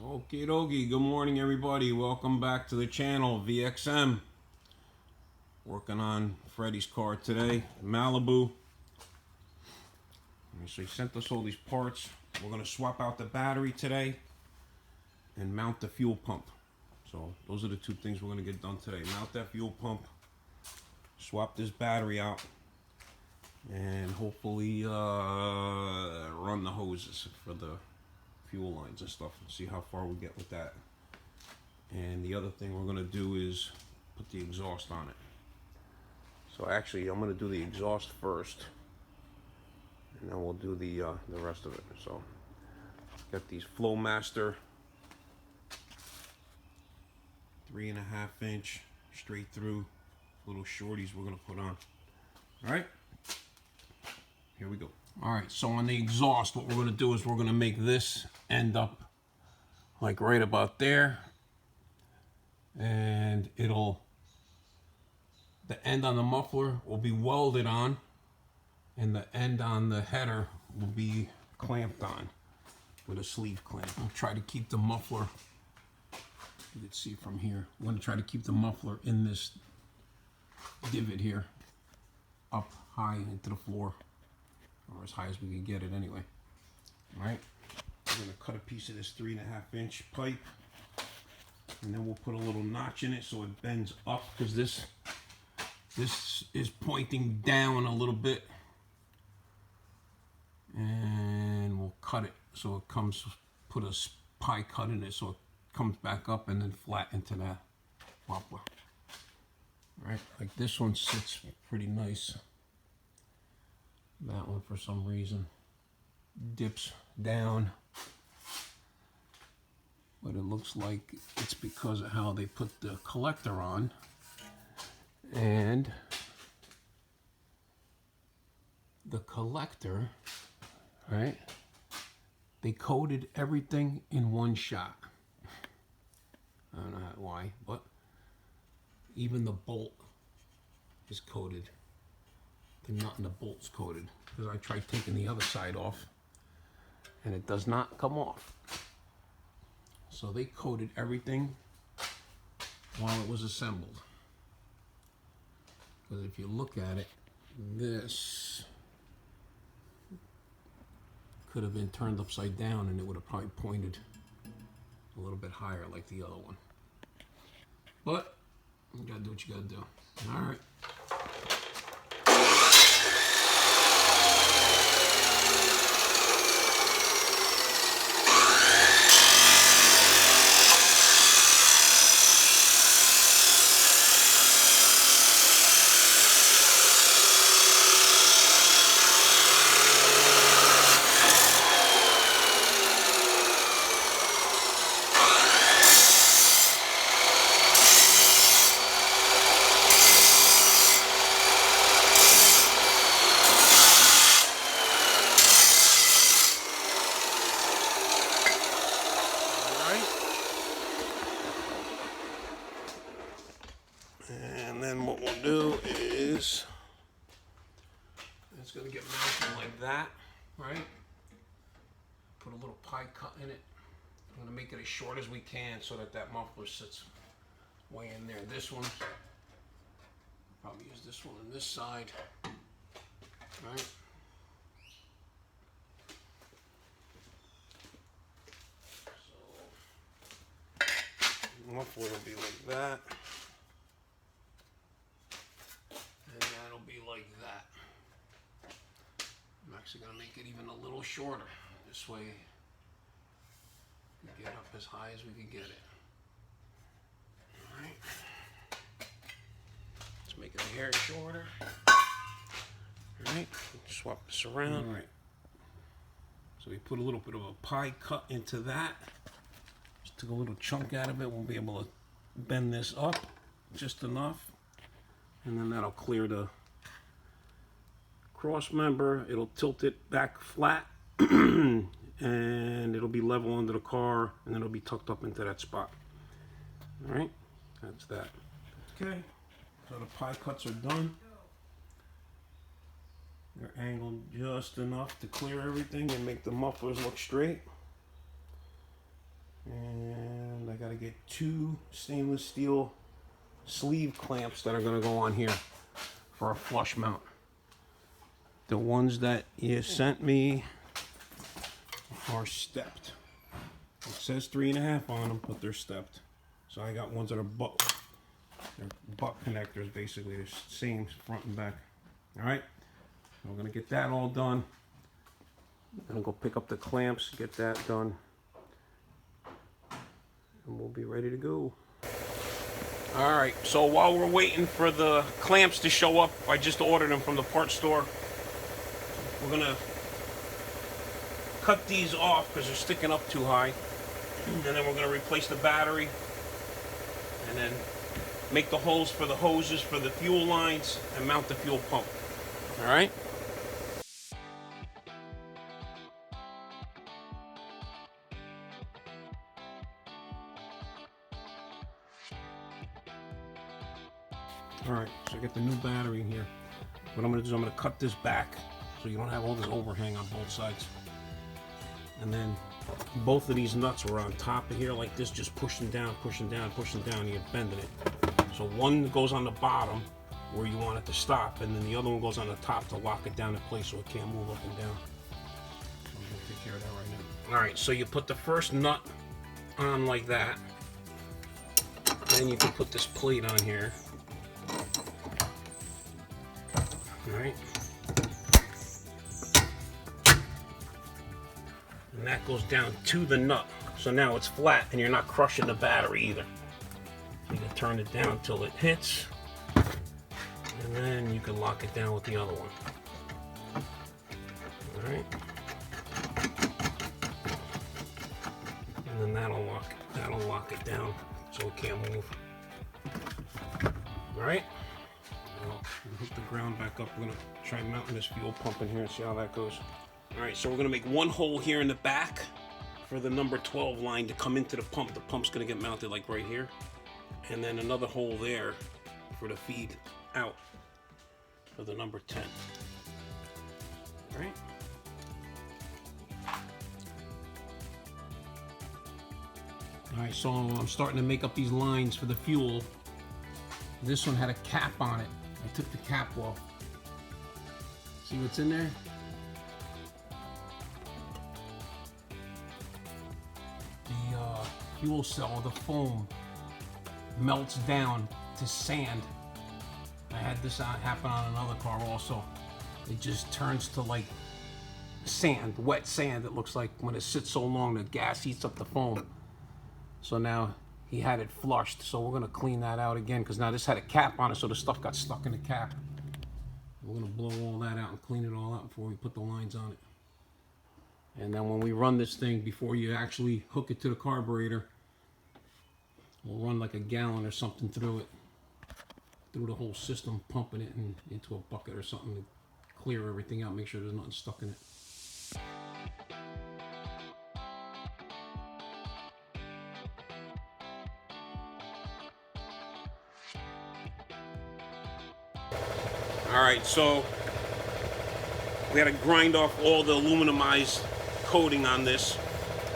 Okie dokie, good morning everybody. Welcome back to the channel, VXM. Working on Freddy's car today, Malibu. So he sent us all these parts. We're going to swap out the battery today and mount the fuel pump. So those are the two things we're going to get done today. Mount that fuel pump, swap this battery out, and hopefully run the hoses for the fuel lines and stuff and see how far we get with that. And the other thing we're going to do is put the exhaust on it. So actually I'm going to do the exhaust first, and then we'll do the rest of it. So got these Flowmaster 3.5 inch straight through little shorties we're going to put on. Alright, here we go. Alright, so on the exhaust, what we're going to do is we're going to make this end up like right about there, and the end on the muffler will be welded on, and the end on the header will be clamped on with a sleeve clamp. I'll try to keep the muffler, you can see from here, I'm going to try to keep the muffler in this divot here, up high into the floor, or as high as we can get it anyway. Alright, we're going to cut a piece of this 3.5 inch pipe, and then we'll put a little notch in it so it bends up, because this is pointing down a little bit, and we'll cut it so it comes, put a pie cut in it so it comes back up and then flat into that muffler. Alright, like this one sits pretty nice. That one, for some reason, dips down, but it looks like it's because of how they put the collector on. And the collector, right, they coated everything in one shot. I don't know why, but even the bolt is coated. The nut and the bolt's coated, because I tried taking the other side off and it does not come off. So they coated everything while it was assembled. Because if you look at it, this could have been turned upside down and it would have probably pointed a little bit higher like the other one. But you gotta do what you gotta do. Alright. And then what we'll do is, it's going to get mounted like that, right? Put a little pie cut in it. I'm going to make it as short as we can so that that muffler sits way in there. This one, probably use this one on this side, right? So, the muffler will be like that. And that'll be like that. I'm actually going to make it even a little shorter. This way we can get up as high as we can get it. Alright. Let's make it a hair shorter. Alright, swap this around. Alright. So we put a little bit of a pie cut into that. Just took a little chunk out of it. We'll be able to bend this up just enough. And then that'll clear the cross member. It'll tilt it back flat and it'll be level under the car, and then it'll be tucked up into that spot. Alright, that's that. Okay, so the pie cuts are done. They're angled just enough to clear everything and make the mufflers look straight. And to get 2 stainless steel sleeve clamps that are going to go on here for a flush mount. The ones that you sent me are stepped. It says 3.5 on them, but they're stepped. So I got ones that are butt connectors, basically. They're same front and back. All right, we're gonna get that all done. I'm gonna go pick up the clamps, get that done, and we'll be ready to go. All right, so while we're waiting for the clamps to show up, I just ordered them from the parts store. We're gonna cut these off because they're sticking up too high. And then we're gonna replace the battery. And then make the holes for the hoses for the fuel lines and mount the fuel pump. All right? All right, so I got the new battery in here. What I'm gonna do is I'm gonna cut this back so you don't have all this overhang on both sides. And then both of these nuts were on top of here like this, just pushing down, pushing down, pushing down, you're bending it. So one goes on the bottom where you want it to stop, and then the other one goes on the top to lock it down in place so it can't move up and down. So I'm gonna take care of that right now. All right, so you put the first nut on like that. Then you can put this plate on here. All right. And that goes down to the nut. So now it's flat and you're not crushing the battery either. You can turn it down till it hits. And then you can lock it down with the other one. Alright. And then that'll lock it down so it can't move. Alright. Well, we'll hook the ground back up. We're gonna try mounting this fuel pump in here and see how that goes. Alright, so we're going to make one hole here in the back for the number 12 line to come into the pump. The pump's going to get mounted like right here. And then another hole there for the feed out for the number 10. Alright. Alright, so I'm starting to make up these lines for the fuel. This one had a cap on it. I took the cap off. See what's in there? Fuel cell, the foam melts down to sand. I had this happen on another car also. It just turns to like sand, wet sand. It looks like when it sits so long the gas eats up the foam. So now he had it flushed, so we're gonna clean that out again because now this had a cap on it, so the stuff got stuck in the cap. We're gonna blow all that out and clean it all out before we put the lines on it. And then when we run this thing, before you actually hook it to the carburetor, we'll run like a gallon or something through it, through the whole system, pumping it into a bucket or something to clear everything out, make sure there's nothing stuck in it. All right, so we had to grind off all the aluminumized coating on this.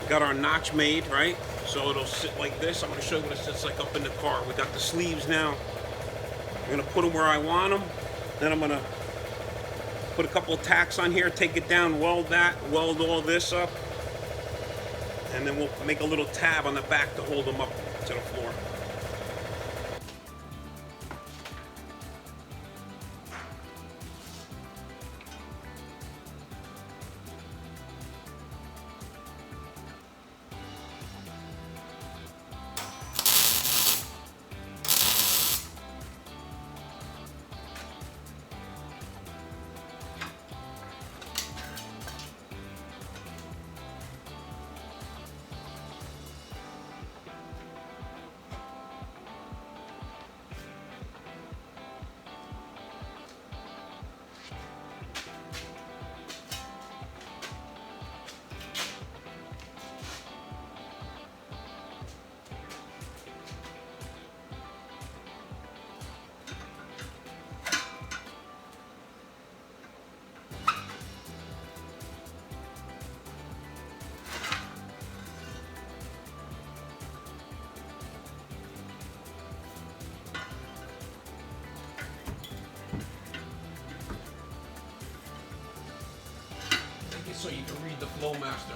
We got our notch made, right? So it'll sit like this. I'm gonna show you what it sits like up in the car. We got the sleeves now. I'm gonna put them where I want them. Then I'm gonna put a couple of tacks on here, take it down, weld all this up. And then we'll make a little tab on the back to hold them up to the floor. so you can read the flow master.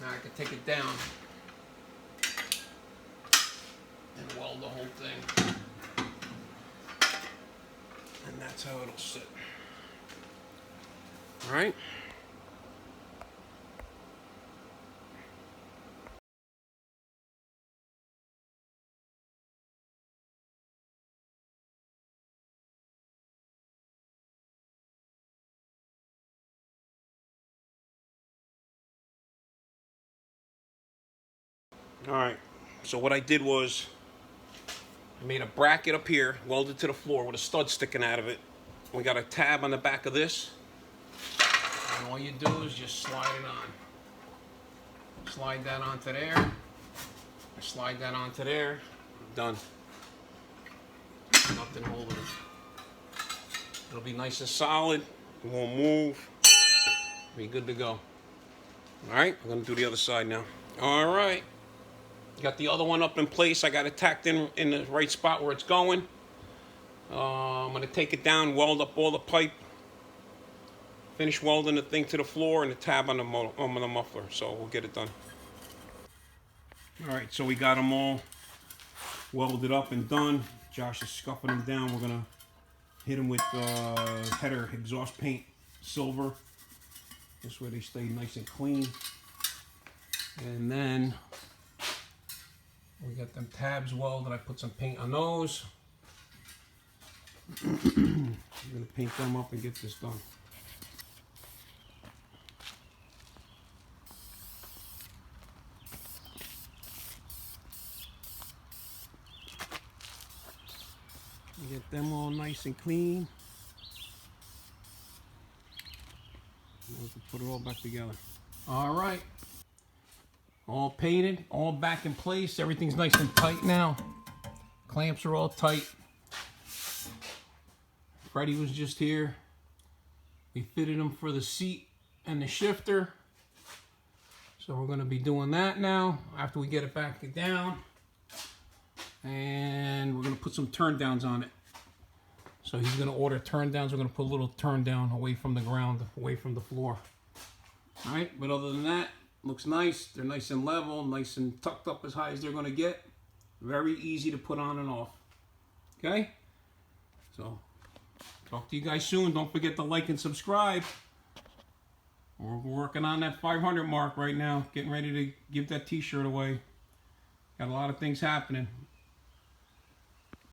I can take it down and weld the whole thing. And that's how it'll sit. All right. All right, so what I did was I made a bracket up here, welded to the floor with a stud sticking out of it. We got a tab on the back of this, and all you do is just slide it on. Slide that onto there, slide that onto there, done. Nothing holding it. It'll be nice and solid, it won't move, be good to go. All right, I'm gonna do the other side now. All right. Got the other one up in place. I got it tacked in the right spot where it's going. I'm going to take it down, weld up all the pipe, finish welding the thing to the floor and the tab on the muffler. So we'll get it done. All right, so we got them all welded up and done. Josh is scuffing them down. We're going to hit them with header exhaust paint, silver. This way they stay nice and clean. And then we got them tabs welded. I put some paint on those. I'm going to paint them up and get this done. Get them all nice and clean. We can put it all back together. All right. All painted, all back in place. Everything's nice and tight now. Clamps are all tight. Freddie was just here. We fitted him for the seat and the shifter. So we're going to be doing that now after we get it back down. And we're going to put some turn downs on it. So he's going to order turn downs. We're going to put a little turn down away from the ground, away from the floor. All right, but other than that, looks nice. They're nice and level, nice and tucked up as high as they're going to get. Very easy to put on and off. Okay? So, talk to you guys soon. Don't forget to like and subscribe. We're working on that 500 mark right now. Getting ready to give that t-shirt away. Got a lot of things happening.